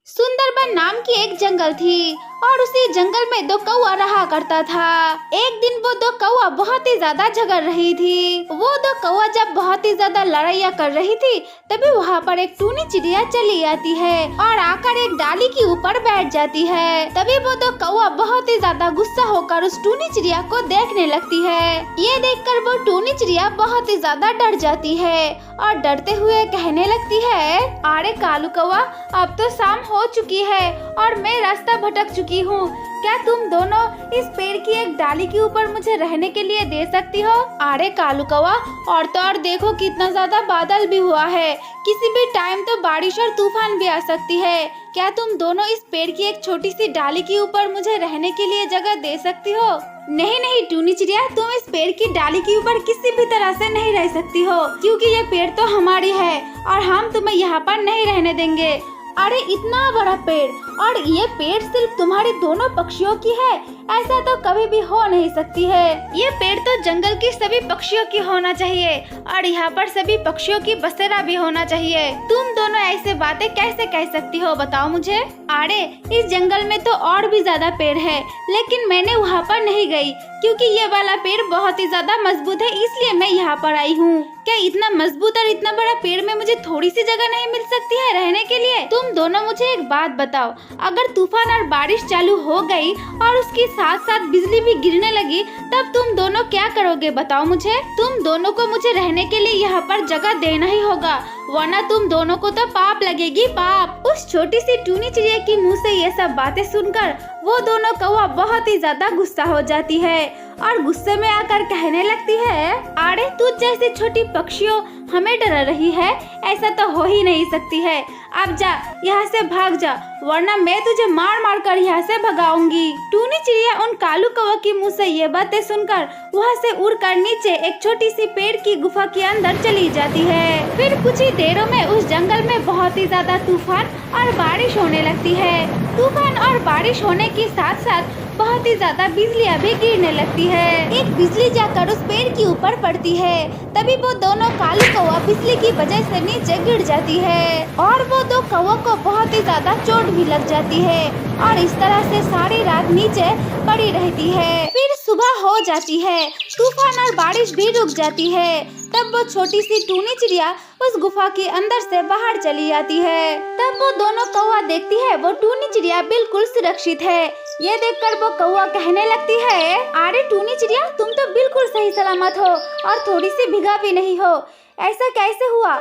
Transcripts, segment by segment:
सुंदरबन नाम की एक जंगल थी और उसी जंगल में दो कौआ रहा करता था। एक दिन वो दो कौआ बहुत ही ज्यादा झगड़ रही थी। वो दो कौआ जब बहुत ही ज्यादा लड़ाइयाँ कर रही थी तभी वहाँ पर एक टूनी चिड़िया चली आती है और आकर एक डाली के ऊपर बैठ जाती है। तभी वो दो कौआ बहुत ही ज्यादा गुस्सा होकर उस टूनी चिड़िया को देखने लगती है। ये देखकर वो टूनी चिड़िया बहुत ही ज्यादा डर जाती है और डरते हुए कहने लगती है, अरे कालू कौआ, अब तो शाम हो चुकी है और मैं रास्ता भटक चुकी हूँ। क्या तुम दोनों इस पेड़ की एक डाली के ऊपर मुझे रहने के लिए दे सकती हो? अरे कालू कौआ, और तो और देखो कितना ज्यादा बादल भी हुआ है, किसी भी टाइम तो बारिश और तूफान भी आ सकती है। क्या तुम दोनों इस पेड़ की एक छोटी सी डाली के ऊपर मुझे रहने के लिए जगह दे सकती हो? नहीं नहीं टूनी चिड़िया, तुम इस पेड़ की डाली के ऊपर किसी भी तरह से नहीं रह सकती हो, क्योंकि ये पेड़ तो हमारी है और हम तुम्हें यहाँ पर नहीं रहने देंगे। अरे इतना बड़ा पेड़, और ये पेड़ सिर्फ तुम्हारे दोनों पक्षियों की है, ऐसा तो कभी भी हो नहीं सकती है। ये पेड़ तो जंगल की सभी पक्षियों की होना चाहिए और यहाँ पर सभी पक्षियों की बसेरा भी होना चाहिए। तुम दोनों ऐसे बातें कैसे कह सकती हो, बताओ मुझे। अरे इस जंगल में तो और भी ज्यादा पेड़ है, लेकिन मैंने वहाँ पर नहीं गई क्योंकि ये वाला पेड़ बहुत ही ज्यादा मजबूत है, इसलिए मैं यहाँ पर आई हूँ। क्या इतना मजबूत और इतना बड़ा पेड़ में मुझे थोड़ी सी जगह नहीं मिल सकती है रहने के लिए? तुम दोनों मुझे एक बात बताओ, अगर तूफान और बारिश चालू हो गई और उसके साथ साथ बिजली भी गिरने लगी, तब तुम दोनों क्या करोगे, बताओ मुझे। तुम दोनों को मुझे रहने के लिए यहाँ पर जगह देना ही होगा, वरना तुम दोनों को तो पाप लगेगी, पाप। उस छोटी सी टूनी चिड़िया की मुँह से ये सब बातें सुनकर वो दोनों कौवा बहुत ही ज्यादा गुस्सा हो जाती है और गुस्से में आकर कहने लगती है, अरे तू जैसी छोटी पक्षियों हमें डरा रही है, ऐसा तो हो ही नहीं सकती है। अब जा यहाँ से भाग जा, वरना मैं तुझे मार मार कर यहाँ से भगाऊंगी। टूनी चिड़िया उन कालू कौवा की मुँह से ये बातें सुनकर वहाँ से उड़कर नीचे एक छोटी सी पेड़ की गुफा के अंदर चली जाती है। फिर कुछ ही देरों में उस जंगल में बहुत ही ज्यादा तूफान और बारिश होने लगती है। तूफान और बारिश होने के साथ साथ बहुत ही ज्यादा बिजलियाँ भी गिरने लगती है। एक बिजली जाकर उस पेड़ के ऊपर पड़ती है, तभी वो दोनों कालू कौवा बिजली की वजह से नीचे गिर जाती है और वो दो कौवा को बहुत ही ज्यादा चोट भी लग जाती है और इस तरह से सारी रात नीचे पड़ी रहती है। फिर सुबह हो जाती है, तूफान और बारिश भी रुक जाती है। तब वो छोटी सी टूनी चिड़िया उस गुफा के अंदर से बाहर चली आती है। तब वो दोनों कौवा देखती है वो टूनी चिड़िया बिल्कुल सुरक्षित है। ये देखकर वो कौवा कहने लगती है, अरे टूनी चिड़िया, तुम तो बिल्कुल सही सलामत हो और थोड़ी सी भीगा भी नहीं हो, ऐसा कैसे हुआ?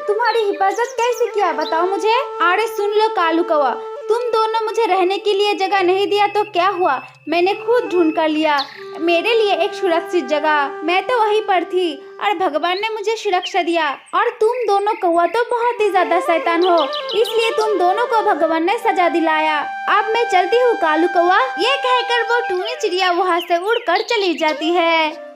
तुम्हारी हिफाजत कैसे किया, बताओ मुझे। अरे सुन लो कालू कौवा, तुम दोनों मुझे रहने के लिए जगह नहीं दिया तो क्या हुआ, मैंने खुद ढूंढ कर लिया मेरे लिए एक सुरक्षित जगह। मैं तो वहीं पर थी और भगवान ने मुझे सुरक्षा दिया। और तुम दोनों कौवा तो बहुत ही ज्यादा शैतान हो, इसलिए तुम दोनों को भगवान ने सजा दिलाया। अब मैं चलती हूँ कालू कौवा। ये कहकर वो टूनी चिड़िया वहाँ से उड़कर चली जाती है।